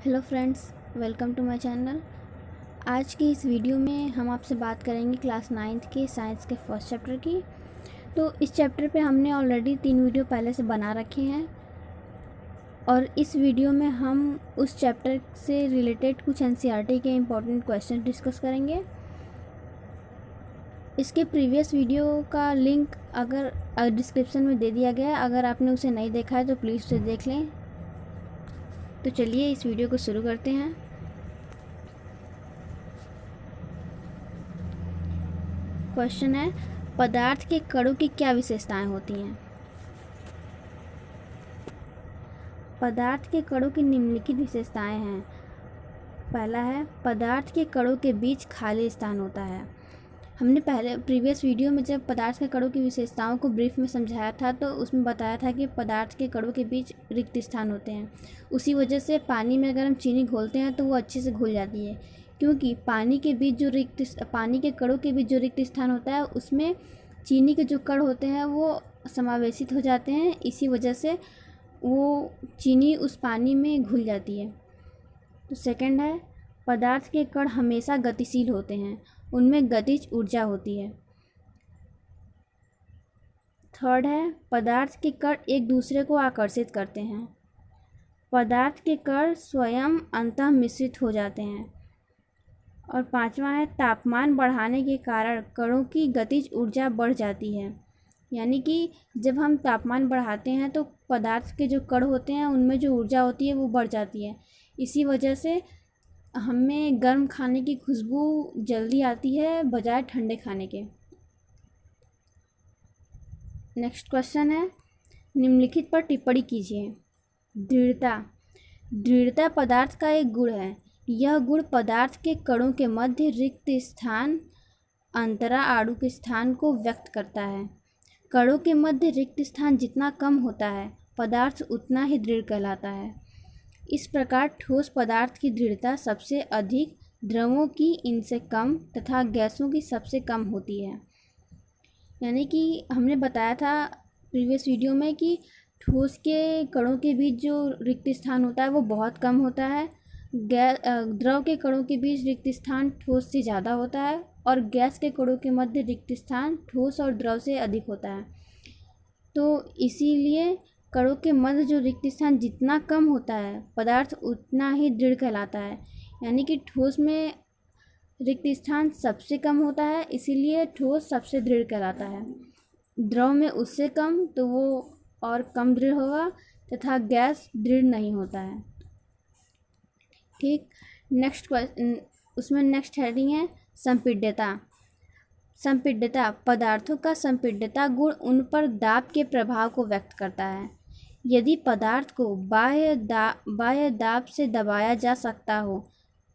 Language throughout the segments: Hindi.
Hello friends, welcome to my channel. आज की इस वीडियो में हम आपसे बात करेंगे क्लास 9th के साइंस के फर्स्ट चैप्टर की। तो इस चैप्टर पे हमने ऑलरेडी 3 वीडियो पहले से बना रखे हैं और इस वीडियो में हम उस चैप्टर से रिलेटेड कुछ एनसीईआरटी के इम्पोर्टेंट क्वेश्चन डिस्कस करेंगे। इसके प्रीवियस वीडियो का लिंक अगर डिस्क्रिप्शन में दे दिया गया है, अगर आपने उसे नहीं देखा है तो प्लीज़ उसे देख लें। तो चलिए इस वीडियो को शुरू करते हैं। क्वेश्चन है, पदार्थ के कणों की क्या विशेषताएं होती हैं? पदार्थ के कणों की निम्नलिखित विशेषताएं हैं। पहला है, पदार्थ के कणों के बीच खाली स्थान होता है। हमने पहले प्रीवियस वीडियो में जब पदार्थ के कणों की विशेषताओं को ब्रीफ में समझाया था तो उसमें बताया था कि पदार्थ के कणों के बीच रिक्त स्थान होते हैं। उसी वजह से पानी में अगर हम चीनी घोलते हैं तो वो अच्छे से घुल जाती है, क्योंकि पानी के कणों के बीच जो रिक्त स्थान होता है उसमें चीनी के जो कण होते हैं वो समावेशित हो जाते हैं। इसी वजह से वो चीनी उस पानी में घुल जाती है। तो सेकंड है, पदार्थ के कण हमेशा गतिशील होते हैं, उनमें गतिज ऊर्जा होती है। थर्ड है, पदार्थ के कण एक दूसरे को आकर्षित करते हैं। पदार्थ के कण स्वयं अंतः मिश्रित हो जाते हैं। और पांचवा है, तापमान बढ़ाने के कारण कणों की गतिज ऊर्जा बढ़ जाती है। यानी कि जब हम तापमान बढ़ाते हैं तो पदार्थ के जो कण होते हैं उनमें जो ऊर्जा होती है वो बढ़ जाती है। इसी वजह से हमें गर्म खाने की खुशबू जल्दी आती है बजाय ठंडे खाने के। नेक्स्ट क्वेश्चन है, निम्नलिखित पर टिप्पणी कीजिए। दृढ़ता पदार्थ का एक गुण है। यह गुण पदार्थ के कणों के मध्य रिक्त स्थान अंतरा अणु के स्थान को व्यक्त करता है। कणों के मध्य रिक्त स्थान जितना कम होता है पदार्थ उतना ही दृढ़ कहलाता है। इस प्रकार ठोस पदार्थ की दृढ़ता सबसे अधिक द्रवों की इनसे कम तथा गैसों की सबसे कम होती है। यानी कि हमने बताया था प्रीवियस वीडियो में कि ठोस के कणों के बीच जो रिक्त स्थान होता है वो बहुत कम होता है। द्रव के कणों के बीच रिक्त स्थान ठोस से ज़्यादा होता है और गैस के कणों के मध्य रिक्त स्थान ठोस और द्रव से अधिक होता है। तो इसीलिए कणों के मध्य जो रिक्त स्थान जितना कम होता है पदार्थ उतना ही दृढ़ कहलाता है। यानी कि ठोस में रिक्त स्थान सबसे कम होता है, इसीलिए ठोस सबसे दृढ़ कहलाता है। द्रव में उससे कम तो वो और कम दृढ़ होगा तथा गैस दृढ़ नहीं होता है। ठीक, नेक्स्ट क्वेश्चन, उसमें नेक्स्ट हेडिंग है संपीड्यता। पदार्थों का संपीड्यता गुण उन पर दाब के प्रभाव को व्यक्त करता है। यदि पदार्थ को बाह्य दाब से दबाया जा सकता हो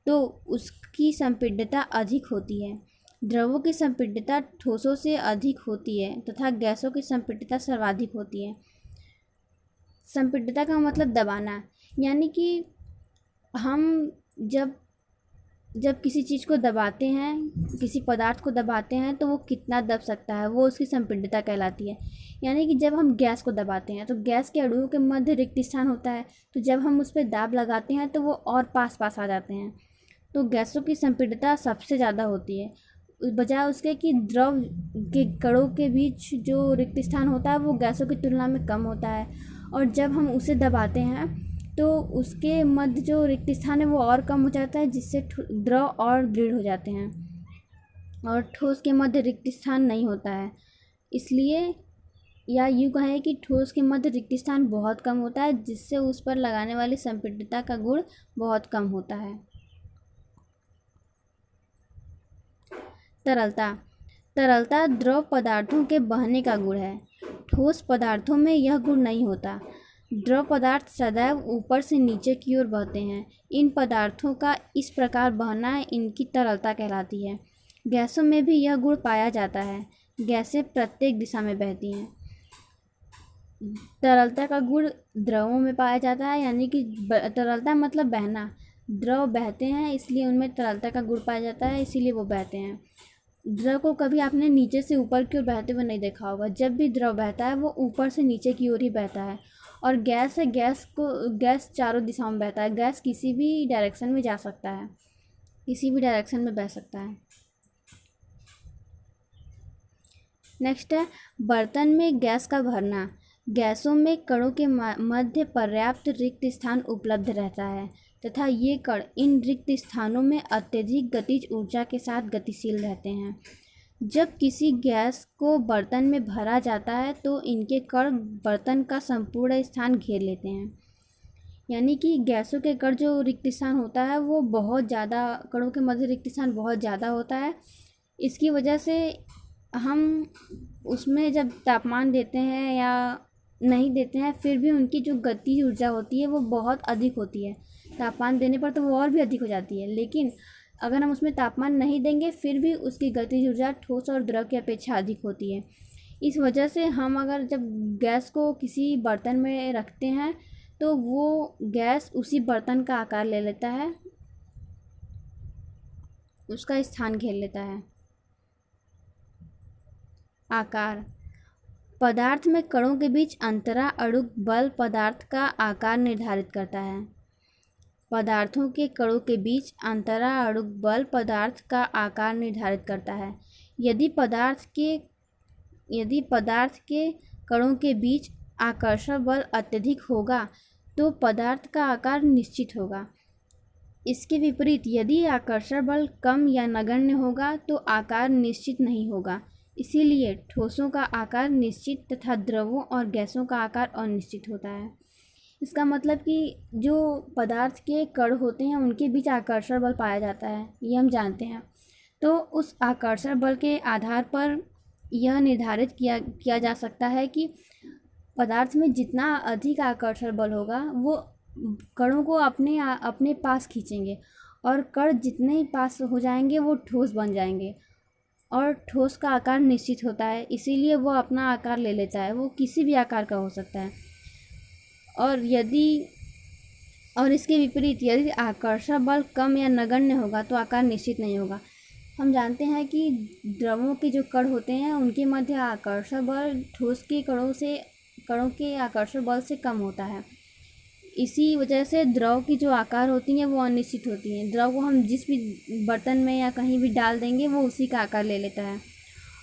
तो उसकी संपीड्यता अधिक होती है। द्रवों की संपीड्यता ठोसों से अधिक होती है तथा गैसों की संपीड्यता सर्वाधिक होती है। संपीड्यता का मतलब दबाना, यानी कि हम जब किसी चीज़ को दबाते हैं, किसी पदार्थ को दबाते हैं तो वो कितना दब सकता है वो उसकी संपीड्यता कहलाती है। यानी कि जब हम गैस को दबाते हैं तो गैस के अणुओं के मध्य रिक्त स्थान होता है, तो जब हम उस पर दाब लगाते हैं तो वो और पास आ जाते हैं। तो गैसों की संपीड्यता सबसे ज़्यादा होती है, बजाय उसके कि द्रव के कणों के बीच जो रिक्त स्थान होता है वो गैसों की तुलना में कम होता है। और जब हम उसे दबाते हैं तो उसके मध्य जो रिक्त स्थान है वो और कम हो जाता है, जिससे द्रव और दृढ़ हो जाते हैं और ठोस के मध्य रिक्त स्थान नहीं होता है। इसलिए या यूँ कहें कि ठोस के मध्य रिक्त स्थान बहुत कम होता है, जिससे उस पर लगाने वाली संपीड्यता का गुण बहुत कम होता है। तरलता द्रव पदार्थों के बहने का गुण है। ठोस पदार्थों में यह गुण नहीं होता। द्रव पदार्थ सदैव ऊपर से नीचे की ओर बहते हैं। इन पदार्थों का इस प्रकार बहना इनकी तरलता कहलाती है। गैसों में भी यह गुण पाया जाता है। गैसें प्रत्येक दिशा में बहती हैं। तरलता का गुण द्रवों में पाया जाता है, यानी कि तरलता मतलब बहना। द्रव बहते हैं इसलिए उनमें तरलता का गुण पाया जाता है, इसीलिए वो बहते हैं। द्रव को कभी आपने नीचे से ऊपर की ओर बहते हुए नहीं देखा होगा। जब भी द्रव बहता है वो ऊपर से नीचे की ओर ही बहता है और गैस है, गैस चारों दिशाओं में बहता है। गैस किसी भी डायरेक्शन में जा सकता है, किसी भी डायरेक्शन में बह सकता है। नेक्स्ट है बर्तन में गैस का भरना। गैसों में कणों के मध्य पर्याप्त रिक्त स्थान उपलब्ध रहता है तथा ये कण इन रिक्त स्थानों में अत्यधिक गतिज ऊर्जा के साथ गतिशील रहते हैं। जब किसी गैस को बर्तन में भरा जाता है तो इनके कण बर्तन का संपूर्ण स्थान घेर लेते हैं। यानी कि गैसों के कण जो रिक्त स्थान होता है वो बहुत ज़्यादा, कणों के मध्य रिक्त स्थान बहुत ज़्यादा होता है। इसकी वजह से हम उसमें जब तापमान देते हैं या नहीं देते हैं फिर भी उनकी जो गति ऊर्जा होती है वो बहुत अधिक होती है। तापमान देने पर तो वो और भी अधिक हो जाती है, लेकिन अगर हम उसमें तापमान नहीं देंगे फिर भी उसकी गति ऊर्जा ठोस और द्रव की अपेक्षा अधिक होती है। इस वजह से हम अगर जब गैस को किसी बर्तन में रखते हैं तो वो गैस उसी बर्तन का आकार ले लेता है, उसका स्थान घेर लेता है। आकार। पदार्थ में कणों के बीच अंतरा अणुक बल पदार्थ का आकार निर्धारित करता है। पदार्थों के कणों के बीच अंतरा अणुक बल पदार्थ का आकार निर्धारित करता है। यदि पदार्थ के कणों के बीच आकर्षण बल अत्यधिक होगा तो पदार्थ का आकार निश्चित होगा। इसके विपरीत यदि आकर्षण बल कम या नगण्य होगा तो आकार निश्चित नहीं होगा। इसीलिए ठोसों का आकार निश्चित तथा द्रवों और गैसों का आकार अनिश्चित होता है। इसका मतलब कि जो पदार्थ के कण होते हैं उनके बीच आकर्षण बल पाया जाता है, ये हम जानते हैं। तो उस आकर्षण बल के आधार पर यह निर्धारित किया जा सकता है कि पदार्थ में जितना अधिक आकर्षण बल होगा वो कणों को अपने पास खींचेंगे और कण जितने ही पास हो जाएंगे वो ठोस बन जाएंगे। और ठोस का आकार निश्चित होता है, इसीलिए वो अपना आकार ले लेता है, वो किसी भी आकार का हो सकता है। और इसके विपरीत यदि आकर्षण बल कम या नगण्य होगा तो आकार निश्चित नहीं होगा। हम जानते हैं कि द्रवों के जो कण होते हैं उनके मध्य आकर्षण बल ठोस के कणों के आकर्षण बल से कम होता है। इसी वजह से द्रव की जो आकार होती हैं वो अनिश्चित होती हैं। द्रव को हम जिस भी बर्तन में या कहीं भी डाल देंगे वो उसी का आकार ले लेता है।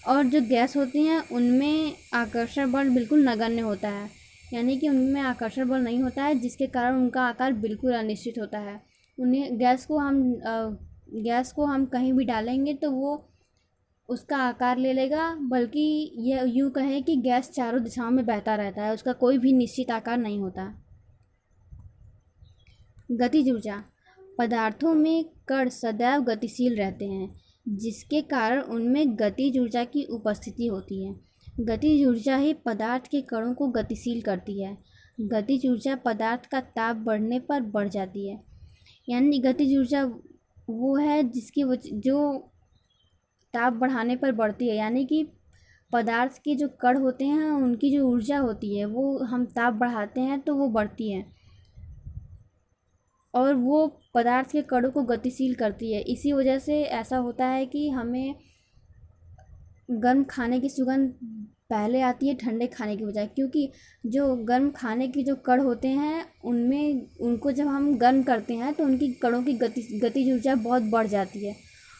और जो गैस होती हैं उनमें आकर्षण बल बिल्कुल नगण्य होता है, यानी कि उनमें आकर्षण बल नहीं होता है, जिसके कारण उनका आकार बिल्कुल अनिश्चित होता है। गैस को हम कहीं भी डालेंगे तो वो उसका आकार ले लेगा, बल्कि यह यूँ कहें कि गैस चारों दिशाओं में बहता रहता है, उसका कोई भी निश्चित आकार नहीं होता। गतिज ऊर्जा। पदार्थों में कण सदैव गतिशील रहते हैं, जिसके कारण उनमें गतिज ऊर्जा की उपस्थिति होती है। गतिज ऊर्जा ही पदार्थ के कणों को गतिशील करती है। गतिज ऊर्जा पदार्थ का ताप बढ़ने पर बढ़ जाती है। यानी गतिज ऊर्जा वो है जो ताप बढ़ाने पर बढ़ती है। यानी कि पदार्थ के जो कण होते हैं उनकी जो ऊर्जा होती है वो हम ताप बढ़ाते हैं तो वो बढ़ती है और वो पदार्थ के कणों को गतिशील करती है। इसी वजह से ऐसा होता है कि हमें गर्म खाने की सुगंध पहले आती है ठंडे खाने की बजाय, क्योंकि जो गर्म खाने के जो कण होते हैं उनको जब हम गर्म करते हैं तो उनकी कणों की गतिज ऊर्जा बहुत बढ़ जाती है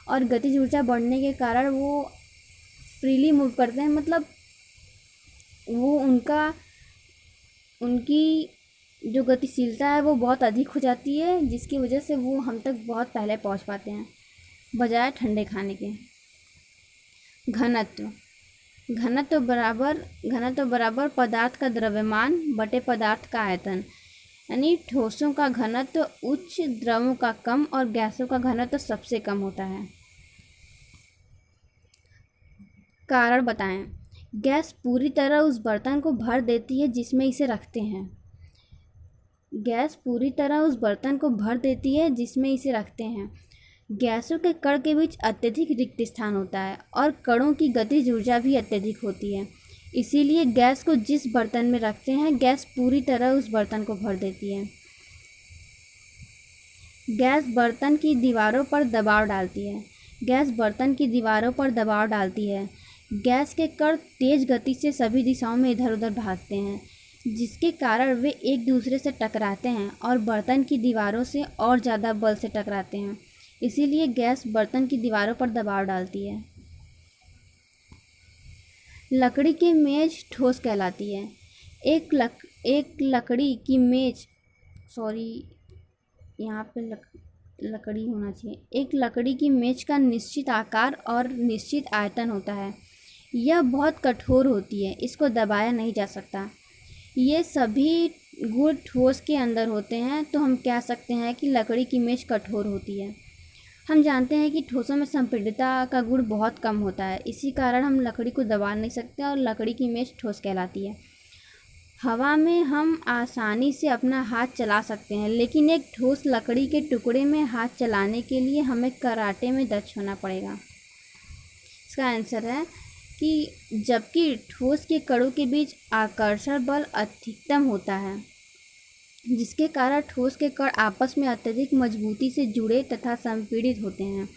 और गतिज ऊर्जा बढ़ने के कारण वो फ्रीली मूव करते हैं, मतलब वो उनकी जो गतिशीलता है वो बहुत अधिक हो जाती है, जिसकी वजह से वो हम तक बहुत पहले पहुंच पाते हैं बजाय ठंडे खाने के। घनत्व बराबर पदार्थ का द्रव्यमान बटे पदार्थ का आयतन। यानी ठोसों का घनत्व उच्च, द्रवों का कम और गैसों का घनत्व सबसे कम होता है। कारण बताएं। गैस पूरी तरह उस बर्तन को भर देती है जिसमें इसे रखते हैं। गैसों के कण के बीच अत्यधिक रिक्त स्थान होता है और कणों की गतिज ऊर्जा भी अत्यधिक होती है। इसीलिए गैस को जिस बर्तन में रखते हैं गैस पूरी तरह उस बर्तन को भर देती है। गैस बर्तन की दीवारों पर दबाव डालती है। गैस के कण तेज गति से सभी दिशाओं में इधर उधर भागते हैं, जिसके कारण वे एक दूसरे से टकराते हैं और बर्तन की दीवारों से और ज़्यादा बल से टकराते हैं। इसीलिए गैस बर्तन की दीवारों पर दबाव डालती है। लकड़ी की मेज ठोस कहलाती है। एक लकड़ी की मेज सॉरी यहाँ पे लकड़ी होना चाहिए। एक लकड़ी की मेज का निश्चित आकार और निश्चित आयतन होता है। यह बहुत कठोर होती है, इसको दबाया नहीं जा सकता। ये सभी गुण ठोस के अंदर होते हैं, तो हम कह सकते हैं कि लकड़ी की मेज कठोर होती है। हम जानते हैं कि ठोसों में संपीड़ितता का गुण बहुत कम होता है, इसी कारण हम लकड़ी को दबा नहीं सकते और लकड़ी की मेज ठोस कहलाती है। हवा में हम आसानी से अपना हाथ चला सकते हैं, लेकिन एक ठोस लकड़ी के टुकड़े में हाथ चलाने के लिए हमें कराटे में दक्ष होना पड़ेगा। इसका आंसर है कि जबकि ठोस के कणों के बीच आकर्षण बल अधिकतम होता है, जिसके कारण ठोस के कण आपस में अत्यधिक मजबूती से जुड़े तथा संपीड़ित होते हैं।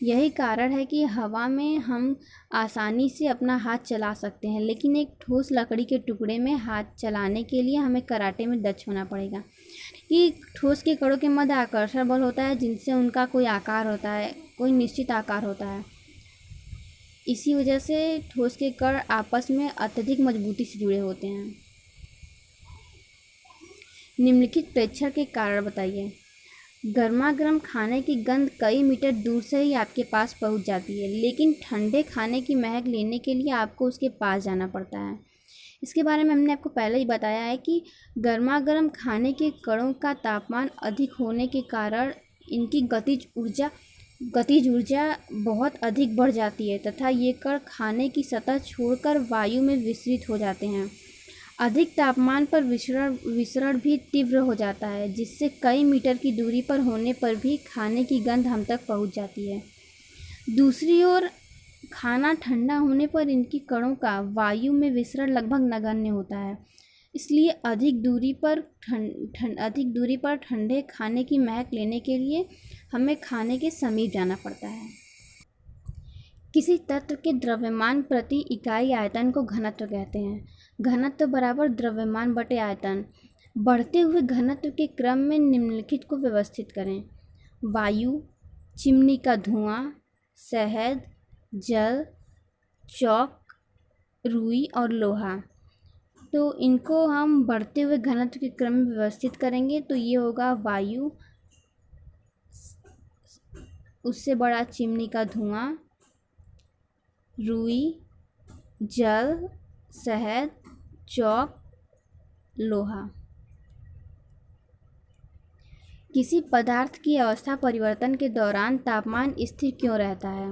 यही कारण है कि हवा में हम आसानी से अपना हाथ चला सकते हैं, लेकिन एक ठोस लकड़ी के टुकड़े में हाथ चलाने के लिए हमें कराटे में दक्ष होना पड़ेगा। कि ठोस के कणों के मध्य आकर्षण बल होता है, जिनसे उनका कोई आकार होता है, कोई निश्चित आकार होता है। इसी वजह से ठोस के कण आपस में अत्यधिक मजबूती से जुड़े होते हैं। निम्नलिखित प्रेक्षण के कारण बताइए। गर्मा गर्म खाने की गंध कई मीटर दूर से ही आपके पास पहुंच जाती है, लेकिन ठंडे खाने की महक लेने के लिए आपको उसके पास जाना पड़ता है। इसके बारे में हमने आपको पहले ही बताया है कि गर्मा गर्म खाने के कणों का तापमान अधिक होने के कारण इनकी गतिज ऊर्जा बहुत अधिक बढ़ जाती है तथा ये कण खाने की सतह छोड़कर वायु में विसरित हो जाते हैं। अधिक तापमान पर विसरण भी तीव्र हो जाता है, जिससे कई मीटर की दूरी पर होने पर भी खाने की गंध हम तक पहुंच जाती है। दूसरी ओर खाना ठंडा होने पर इनकी कणों का वायु में विसरण लगभग नगण्य होता है, इसलिए अधिक दूरी पर ठंडे खाने की महक लेने के लिए हमें खाने के समीप जाना पड़ता है। किसी तत्व के द्रव्यमान प्रति इकाई आयतन को घनत्व कहते हैं। घनत्व बराबर द्रव्यमान बटे आयतन। बढ़ते हुए घनत्व के क्रम में निम्नलिखित को व्यवस्थित करें। वायु, चिमनी का धुआं, शहद, जल, चौक, रुई और लोहा। तो इनको हम बढ़ते हुए घनत्व के क्रम में व्यवस्थित करेंगे तो ये होगा वायु, उससे बड़ा चिमनी का धुआं, रुई, जल, शहद, चौक, लोहा। किसी पदार्थ की अवस्था परिवर्तन के दौरान तापमान स्थिर क्यों रहता है?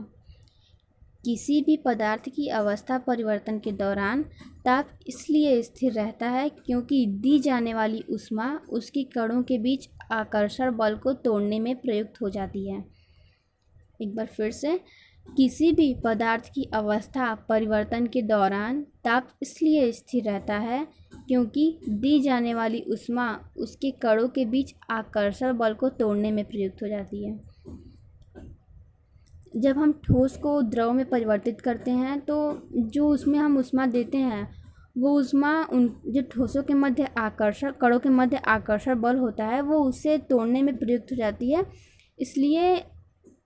किसी भी पदार्थ की अवस्था परिवर्तन के दौरान ताप इसलिए स्थिर रहता है क्योंकि दी जाने वाली ऊष्मा उसके कणों के बीच आकर्षण बल को तोड़ने में प्रयुक्त हो जाती है। एक बार फिर से, किसी भी पदार्थ की अवस्था परिवर्तन के दौरान ताप इसलिए स्थिर रहता है क्योंकि दी जाने वाली ऊष्मा उसके कणों के बीच आकर्षण बल को तोड़ने में प्रयुक्त हो जाती है। जब हम ठोस को द्रव में परिवर्तित करते हैं तो जो उसमें हम ऊष्मा देते हैं वो ऊष्मा उन जो ठोसों के मध्य कणों के मध्य आकर्षण बल होता है वो उसे तोड़ने में प्रयुक्त हो जाती है। इसलिए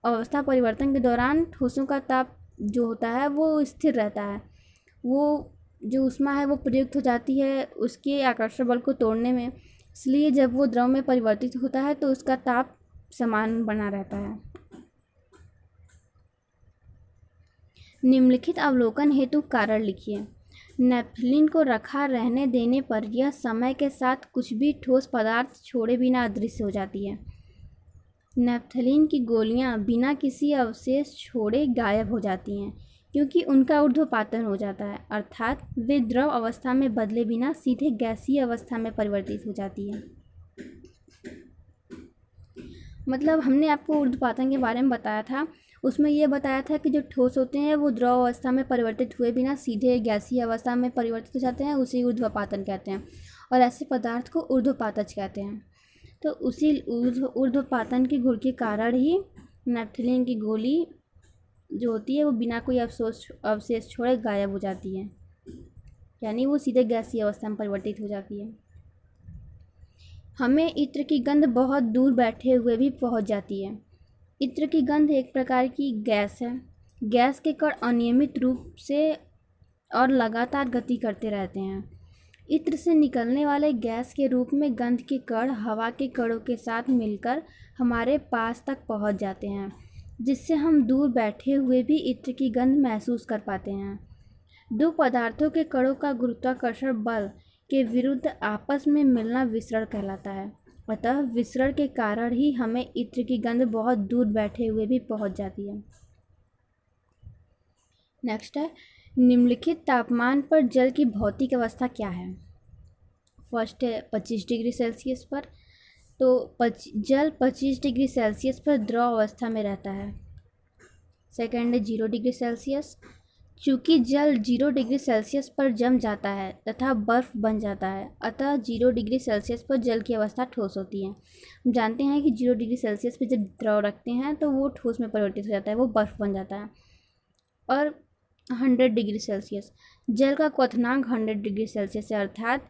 अवस्था परिवर्तन के दौरान ठोसों का ताप जो होता है वो स्थिर रहता है। वो जो ऊष्मा है वो प्रयुक्त हो जाती है उसके आकर्षण बल को तोड़ने में, इसलिए जब वो द्रव में परिवर्तित होता है तो उसका ताप समान बना रहता है। निम्नलिखित अवलोकन हेतु कारण लिखिए। नेपथलीन को रखा रहने देने पर यह समय के साथ कुछ भी ठोस पदार्थ छोड़े बिना अदृश्य हो जाती है। नेपथलीन की गोलियां बिना किसी अवशेष छोड़े गायब हो जाती हैं क्योंकि उनका ऊर्ध्वपातन हो जाता है, अर्थात वे द्रव अवस्था में बदले बिना सीधे गैसीय अवस्था में परिवर्तित हो जाती है। मतलब हमने आपको ऊर्ध्वपातन के बारे में बताया था, उसमें यह बताया था कि जो ठोस होते हैं वो द्रव अवस्था में परिवर्तित हुए बिना सीधे गैसीय अवस्था में परिवर्तित हो जाते हैं, उसी ऊर्ध्वपातन कहते हैं और ऐसे पदार्थ को ऊर्ध्वपातज कहते हैं। तो उसी ऊर्ध्वपातन के गुण के कारण ही नेपथलीन की गोली जो होती है वो बिना कोई अवशेष छोड़े गायब हो जाती है। यानी वो सीधे गैसीय अवस्था में परिवर्तित हो जाती है। हमें इत्र की गंध बहुत दूर बैठे हुए भी पहुंच जाती है। इत्र की गंध एक प्रकार की गैस है। गैस के कण अनियमित रूप से और लगातार गति करते रहते हैं। इत्र से निकलने वाले गैस के रूप में गंध के कण हवा के कणों के साथ मिलकर हमारे पास तक पहुंच जाते हैं, जिससे हम दूर बैठे हुए भी इत्र की गंध महसूस कर पाते हैं। दो पदार्थों के कणों का गुरुत्वाकर्षण बल के विरुद्ध आपस में मिलना विसरण कहलाता है। अतः विसरण के कारण ही हमें इत्र की गंध बहुत दूर बैठे हुए भी पहुंच जाती है। नेक्स्ट है, निम्नलिखित तापमान पर जल की भौतिक अवस्था क्या है। फर्स्ट है 25 डिग्री सेल्सियस पर, तो जल 25 डिग्री सेल्सियस पर द्रव अवस्था में रहता है। सेकेंड है 0 डिग्री सेल्सियस। चूँकि जल 0 डिग्री सेल्सियस पर जम जाता है तथा बर्फ बन जाता है, अतः 0 डिग्री सेल्सियस पर जल की अवस्था ठोस होती है। हम जानते हैं कि 0 डिग्री सेल्सियस पर जब द्रव रखते हैं तो वो ठोस में परिवर्तित हो जाता है, वो बर्फ बन जाता है। और 100 डिग्री सेल्सियस, जल का क्वथनांक 100 डिग्री सेल्सियस है, अर्थात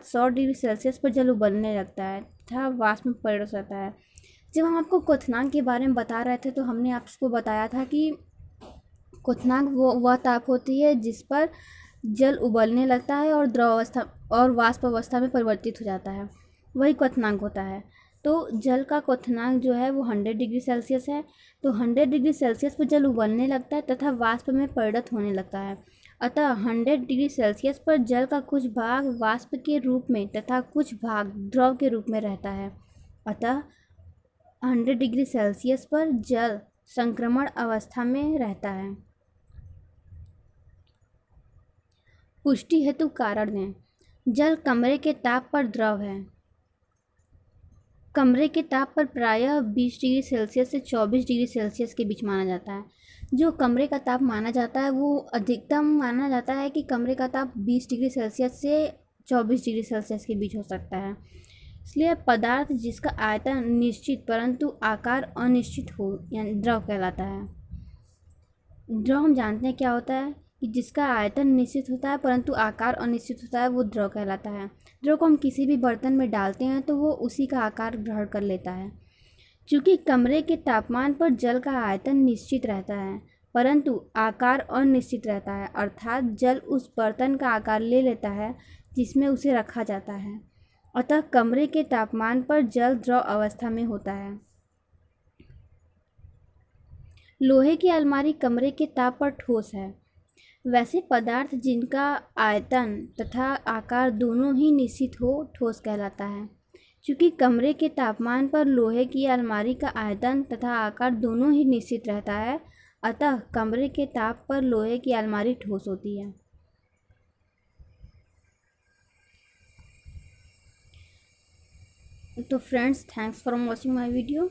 100 डिग्री सेल्सियस पर जल उबलने लगता है तथा वाष्प में परिणत होता है। जब हम आपको क्वथनांक के बारे में बता रहे थे तो हमने आपको बताया था कि क्वथनांक वह ताप होती है जिस पर जल उबलने लगता है और द्रव अवस्था और वाष्प अवस्था में परिवर्तित हो जाता है, वही क्वथनांक होता है। तो जल का क्वथनांक जो है वो 100 डिग्री सेल्सियस है। तो 100 डिग्री सेल्सियस पर जल उबलने लगता है तथा वाष्प में परिणत होने लगता है। अतः 100 डिग्री सेल्सियस पर जल का कुछ भाग वाष्प के रूप में तथा कुछ भाग द्रव के रूप में रहता है। अतः 100 डिग्री सेल्सियस पर जल संक्रमण अवस्था में रहता है। पुष्टि हेतु कारण दें। जल कमरे के ताप पर द्रव है। कमरे के ताप पर प्रायः 20 डिग्री सेल्सियस से 24 डिग्री सेल्सियस के बीच माना जाता है। जो कमरे का ताप माना जाता है वो अधिकतम माना जाता है कि कमरे का ताप 20 डिग्री सेल्सियस से 24 डिग्री सेल्सियस के बीच हो सकता है। इसलिए पदार्थ जिसका आयतन निश्चित परंतु आकार अनिश्चित हो यानी द्रव कहलाता है। द्रव हम जानते हैं क्या होता है कि जिसका आयतन निश्चित होता है परंतु आकार अनिश्चित होता है, वो द्रव कहलाता है। द्रव को हम किसी भी बर्तन में डालते हैं तो वो उसी का आकार ग्रहण कर लेता है। चूँकि कमरे के तापमान पर जल का आयतन निश्चित रहता है परंतु आकार अनिश्चित रहता है, अर्थात जल उस बर्तन का आकार ले लेता है जिसमें उसे रखा जाता है। अतः कमरे के तापमान पर जल द्रव अवस्था में होता है। लोहे की अलमारी कमरे के ताप पर ठोस है। वैसे पदार्थ जिनका आयतन तथा आकार दोनों ही निश्चित हो ठोस कहलाता है। चूँकि कमरे के तापमान पर लोहे की अलमारी का आयतन तथा आकार दोनों ही निश्चित रहता है, अतः कमरे के ताप पर लोहे की अलमारी ठोस होती है। तो friends, thanks for watching my video.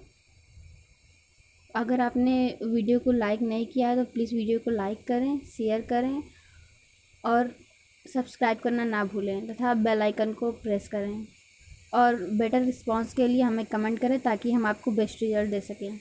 अगर आपने वीडियो को लाइक नहीं किया है तो प्लीज़ वीडियो को लाइक करें, शेयर करें और सब्सक्राइब करना ना भूलें तथा बेल आइकन को प्रेस करें। और बेटर रिस्पांस के लिए हमें कमेंट करें ताकि हम आपको बेस्ट रिजल्ट दे सकें।